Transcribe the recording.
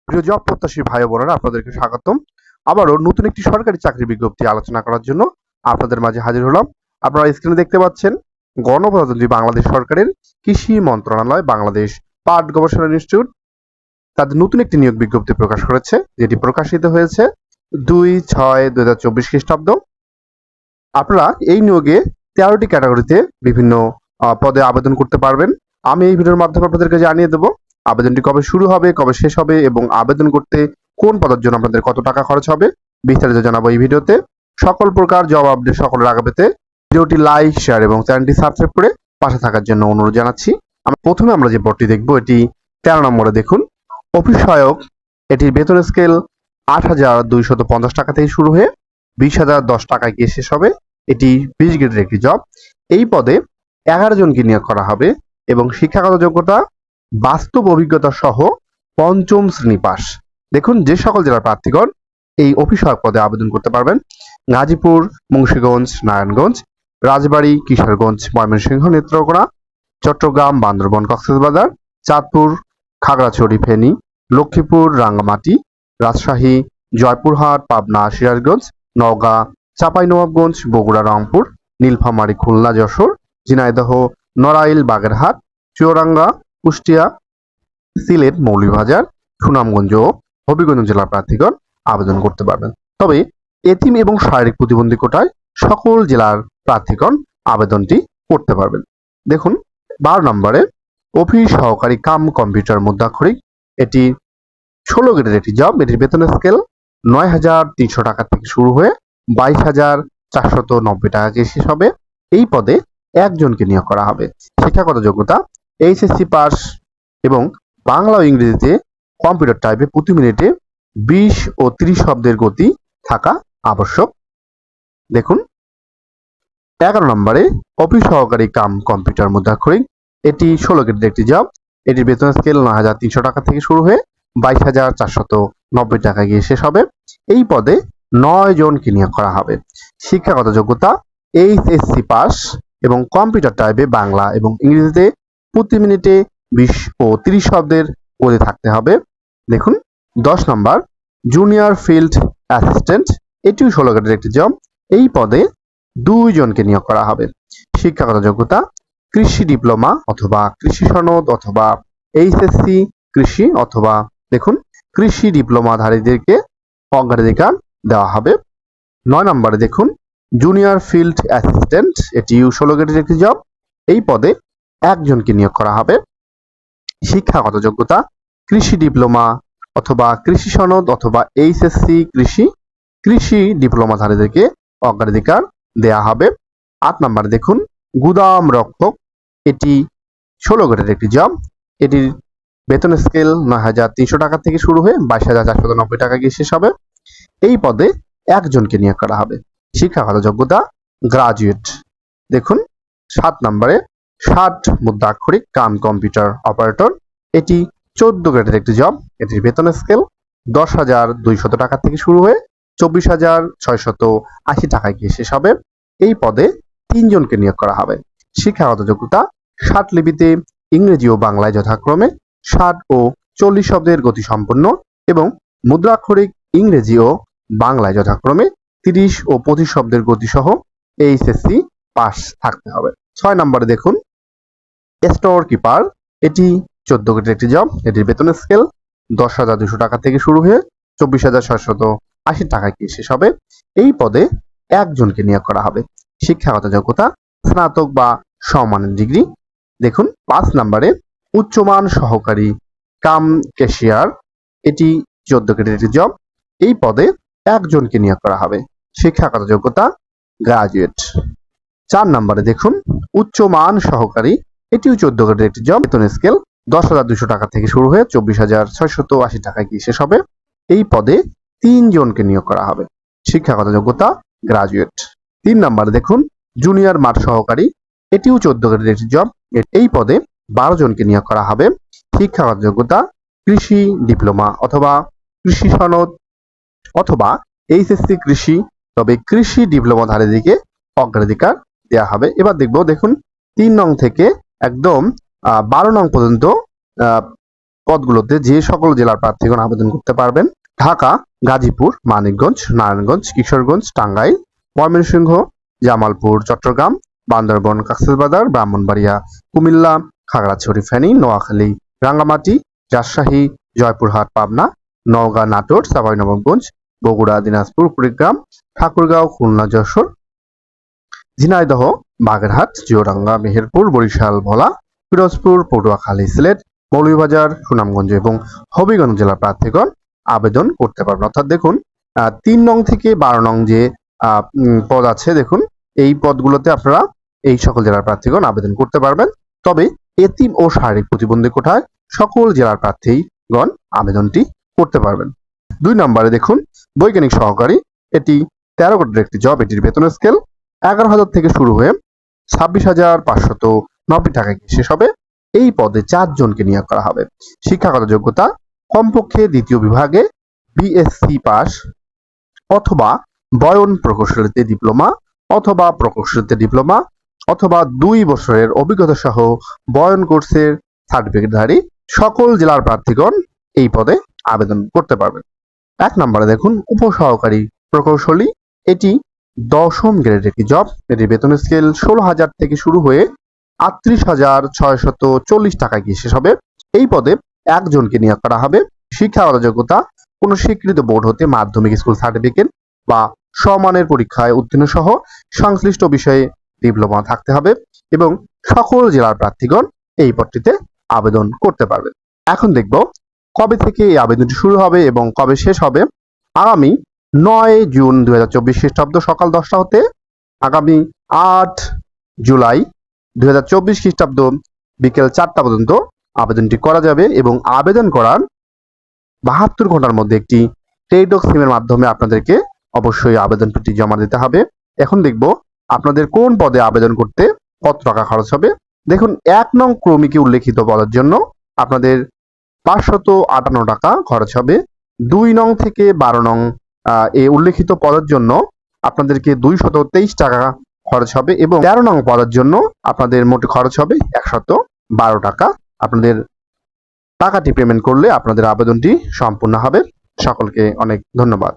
প্রিয় জব প্রত্যাশী ভাই ও বোনেরা, আপনাদেরকে স্বাগতম। আবারও নতুন একটি সরকারি চাকরির বিজ্ঞপ্তি আলোচনা করার জন্য আপনাদের মাঝে হাজির হলাম। আপনারা স্ক্রিনে দেখতে পাচ্ছেন গণপ্রজাতন্ত্রী বাংলাদেশ সরকারের কৃষি মন্ত্রণালয় বাংলাদেশ পাট গবেষণা ইনস্টিটিউট তাদের নতুন একটি নিয়োগ বিজ্ঞপ্তি প্রকাশ করেছে, যেটি প্রকাশিত হয়েছে 2/6/2024 খ্রিস্টাব্দ। আপনারা এই নিয়োগে 13টি ক্যাটাগরিতে বিভিন্ন পদে আবেদন করতে পারবেন। আমি এই ভিডিওর মাধ্যমে আপনাদেরকে জানিয়ে দেবো আবেদনটি কবে শুরু হবে, কবে শেষ হবে এবং আবেদন করতে কোন পদের জন্য আপনাদের কত টাকা খরচ হবে বিস্তারিত জানাবো এই ভিডিওতে। সকল প্রকার জব আপডেট সকলের আগে পেতে ভিডিওটি লাইক, শেয়ার এবং চ্যানেলটি সাবস্ক্রাইব করে পাশে থাকার জন্য অনুরোধ জানাচ্ছি। প্রথমে আমরা যে পদটি দেখব এটি 13 নম্বরে। দেখুন, অফিস সহায়ক, এটির বেতন স্কেল 8,250 টাকা থেকে শুরু হয়ে 20,010 টাকায় গিয়ে শেষ হবে। এটি 20 গ্রেডের একটি জব। এই পদে 11 জনকে নিয়োগ করা হবে এবং শিক্ষাগত যোগ্যতা বাস্তব অভিজ্ঞতা সহ 5ম শ্রেণী পাস। দেখুন, যে সকল জেলার প্রার্থীগণ এই অফিস সহায়ক পদে আবেদন করতে পারবেন: গাজীপুর, মুন্সিগঞ্জ, নারায়ণগঞ্জ, রাজবাড়ী, কিশোরগঞ্জ, ময়মনসিংহ, নেত্রকোনা, চট্টগ্রাম, বান্দরবান, কক্সবাজার, চাঁদপুর, খাগড়াছড়ি, ফেনী, লক্ষ্মীপুর, রাঙ্গামাটি, রাজশাহী, জয়পুরহাট, পাবনা, সিরাজগঞ্জ, নওগাঁ, চাঁপাইনবাবগঞ্জ, বগুড়া, রংপুর, নীলফামারী, খুলনা, যশোর, ঝিনাইদহ, নড়াইল, বাগেরহাট, চুয়াডাঙ্গা, কুষ্টিয়া, সিলেট, মৌলভীবাজার, সুনামগঞ্জ ও হবিগঞ্জ জেলার প্রার্থীগণ আবেদন করতে পারবেন। তবে এতিম এবং শারীরিক প্রতিবন্ধী কোটায় সকল জেলার প্রার্থীগণ আবেদনটি করতে পারবেন। দেখুন, 12 নম্বরে অফিস সহকারী কাম কম্পিউটার মুদ্রাক্ষরিক, এটি 16 গ্রেডের একটি জব। এটির বেতন স্কেল 9,300 টাকা থেকে শুরু হয়ে 22,490 টাকা গিয়ে শেষ হবে। এই পদে 1 জনকে নিয়োগ করা হবে। শিক্ষাগত যোগ্যতা এইচএসসি পাস এবং বাংলা ও ইংরেজিতে কম্পিউটার টাইপে প্রতি মিনিটে 20 ও 30 শব্দের গতি থাকা আবশ্যক। দেখুন, 11 নম্বরে অফিস সহকারী কাম কম্পিউটার মুদ্রাক্ষরিক, এটি 16 গ্রেডের একটি জব। এটির বেতন স্কেল 9,300 টাকা থেকে শুরু হয়ে 22,490 টাকা গিয়ে শেষ হবে। এই পদে 9 জনকে নিয়োগ করা হবে। শিক্ষাগত যোগ্যতা এইচএসসি পাস এবং কম্পিউটার টাইপে বাংলা এবং ইংরেজিতে প্রতি মিনিটে 20 ও 30 শব্দের গতি থাকতে হবে। দেখুন, 10 নম্বর জুনিয়র ফিল্ড অ্যাসিস্ট্যান্ট, এটিও 16 গ্রেডের একটি জব। এই পদে 2 জনকে নিয়োগ করা হবে। শিক্ষাগত যোগ্যতা কৃষি ডিপ্লোমা অথবা কৃষি সনদ অথবা এইচএসসি কৃষি অথবা দেখুন কৃষি ডিপ্লোমাধারীদেরকে অগ্রাধিকার দেওয়া হবে। 9 নম্বরে দেখুন জুনিয়র ফিল্ড অ্যাসিস্ট্যান্ট, এটিও 16 গ্রেডের একটি জব। এই পদে 1 জনকে নিয়োগ করা হবে। শিক্ষাগত যোগ্যতা কৃষি ডিপ্লোমা অথবা কৃষি সনদ অথবা এইচএসসি কৃষি কৃষি ডিপ্লোমাধারীদেরকে অগ্রাধিকার দেয়া হবে। 8 নম্বরে দেখুন গুদাম রক্ষক, এটি 16 গ্রেডের একটি জব। এটির বেতন স্কেল 9,300 টাকা থেকে শুরু হয়ে 22,490 টাকা গিয়ে শেষ হবে। এই পদে 1 জনকে নিয়োগ করা হবে। শিক্ষাগত যোগ্যতা গ্রাজুয়েট। দেখুন, 7 নম্বরে 60 মুদ্রাক্ষরিক কাম কম্পিউটার অপারেটর, এটি 14 গ্রেডের একটি জব। এটির বেতন স্কেল 10,200 টাকা থেকে শুরু হয়ে 24,680 টাকায় গিয়ে শেষ হবে। এই পদে 3 জনকে নিয়োগ করা হবে। শিক্ষাগত যোগ্যতা 60 লিপিতে ইংরেজি ও বাংলায় যথাক্রমে 60 ও 40 শব্দের গতি সম্পন্ন এবং মুদ্রাক্ষরিক ইংরেজি ও বাংলায় যথাক্রমে 30 ও 25 শব্দের গতি সহ এইচএসসি পাস থাকতে হবে। 6 নম্বরে দেখুন স্টোর কিপার, এটি 14 গ্রেডের একটি জব। এটির বেতন স্কেল 10,200 টাকা থেকে শুরু হয়ে 24,680 টাকা গিয়ে শেষ হবে। এই পদে 1 জনকে নিয়োগ করা হবে। শিক্ষাগত যোগ্যতা স্নাতক বা সমমানের ডিগ্রি। দেখুন, 5 নম্বরে উচ্চমান সহকারী কাম ক্যাশিয়ার, এটি 14 গ্রেডের একটি জব। এই পদে 1 জনকে নিয়োগ করা হবে। শিক্ষাগত যোগ্যতা গ্রাজুয়েট। 4 নম্বরে দেখুন উচ্চমান সহকারী, এটিও 14 গ্রেডের একটি জব। বেতন স্কেল 10,200 টাকা থেকে শুরু হয়ে 24,680 টাকা গিয়ে শেষ হবে। এই পদে 3 জনকে নিয়োগ করা হবে। শিক্ষাগত যোগ্যতা গ্রাজুয়েট। 3 নম্বরে দেখুন জুনিয়র মাঠ সহকারী, এটিও 14 গ্রেডের একটি জব। এই পদে 12 জনকে নিয়োগ করা হবে। শিক্ষাগত যোগ্যতা কৃষি ডিপ্লোমা অথবা কৃষি সনদ অথবা এইচএসসি কৃষি, তবে কৃষি ডিপ্লোমাধারীদেরকে অগ্রাধিকার দেওয়া হবে। এবার দেখুন 3 নং থেকে একদম 12 নং পর্যন্ত পদগুলোতে যে সকল জেলার প্রার্থীগণ আবেদন করতে পারবেন: ঢাকা, গাজীপুর, মানিকগঞ্জ, নারায়ণগঞ্জ, কিশোরগঞ্জ, টাঙ্গাইল, ময়মনসিংহ, জামালপুর, চট্টগ্রাম, বান্দরবান, কক্সবাজার, ব্রাহ্মণবাড়িয়া, কুমিল্লা, খাগড়াছড়ি, ফেনী, নোয়াখালী, রাঙ্গামাটি, রাজশাহী, জয়পুরহাট, পাবনা, নওগাঁ, নাটোর, চাঁপাইনবাবগঞ্জ, বগুড়া, দিনাজপুর, কুড়িগ্রাম, ঠাকুরগাঁও, খুলনা, যশোর, ঝিনাইদহ, বাগেরহাট, চুয়াডাঙ্গা, মেহেরপুর, বরিশাল, ভোলা, পিরোজপুর, পটুয়াখালী, সিলেট, মৌলভীবাজার, সুনামগঞ্জ এবং হবিগঞ্জ জেলার প্রার্থীগণ আবেদন করতে পারবেন। অর্থাৎ দেখুন 3 নং থেকে 12 নং যে পদ আছে, দেখুন এই পদগুলোতে আপনারা এই সকল জেলার প্রার্থীগণ আবেদন করতে পারবেন। তবে এতিম ও শারীরিক প্রতিবন্ধী কোটায় সকল জেলার প্রার্থীগণ আবেদনটি করতে পারবেন। 2 নম্বরে দেখুন বৈজ্ঞানিক সহকারী, এটি 13 কোটির একটি জব। এটির বেতন স্কেল 11,000 থেকে শুরু হয়ে 26,590 টাকায় গিয়ে শেষ হবে। এই পদে 4 জনকে নিয়োগ করা হবে। শিক্ষাগত যোগ্যতা কমপক্ষে দ্বিতীয় বিভাগে বিএসসি পাস অথবা বয়ন প্রকৌশলীতে ডিপ্লোমা অথবা প্রকৌশলীতে ডিপ্লোমা অথবা 2 বছরের অভিজ্ঞতা সহ বয়ন কোর্সের সার্টিফিকেটধারী সকল জেলার প্রার্থীগণ এই পদে আবেদন করতে পারবেন। 1 নম্বরে দেখুন উপসহকারী প্রকৌশলী, এটি 10ম গ্রেডের একটি জব। এটির বেতন স্কেল 16,000 থেকে শুরু হয়ে 38,640 টাকায় গিয়ে শেষ হবে। এই পদে 1 জনকে নিয়োগ করা হবে। শিক্ষাগত যোগ্যতা কোন স্বীকৃত বোর্ড হতে মাধ্যমিক স্কুল সার্টিফিকেট বা সমমানের পরীক্ষায় উত্তীর্ণ সহ সংশ্লিষ্ট বিষয়ে ডিপ্লোমা থাকতে হবে এবং সকল জেলার প্রার্থীগণ এই পদটিতে আবেদন করতে পারবেন। এখন দেখব কবে থেকে এই আবেদনটি শুরু হবে এবং কবে শেষ হবে। আগামী 9 জুন 2024 খ্রিস্টাব্দ সকাল 10টা হতে আগামী 8 জুলাই 2024 খ্রিস্টাব্দ বিকেল 4টা পর্যন্ত আবেদনটি করা যাবে এবং আবেদন করার 72 ঘন্টার মধ্যে একটি টেলিটক সিমের মাধ্যমে আপনাদেরকে অবশ্যই আবেদনটি জমা দিতে হবে। এখন দেখব আপনাদের কোন পদে আবেদন করতে কত টাকা খরচ হবে। দেখুন 1 নং ক্রমিকে উল্লেখিত পদের জন্য আপনাদের 558 টাকা খরচ হবে। 2 নং থেকে 12 নং এই উল্লেখিত পদের জন্য আপনাদেরকে 223 টাকা খরচ হবে এবং 13 নং পদের জন্য আপনাদের মোট খরচ হবে 112 টাকা। আপনাদের টাকাটি পেমেন্ট করলে আপনাদের আবেদনটি সম্পূর্ণ হবে। সকলকে অনেক ধন্যবাদ।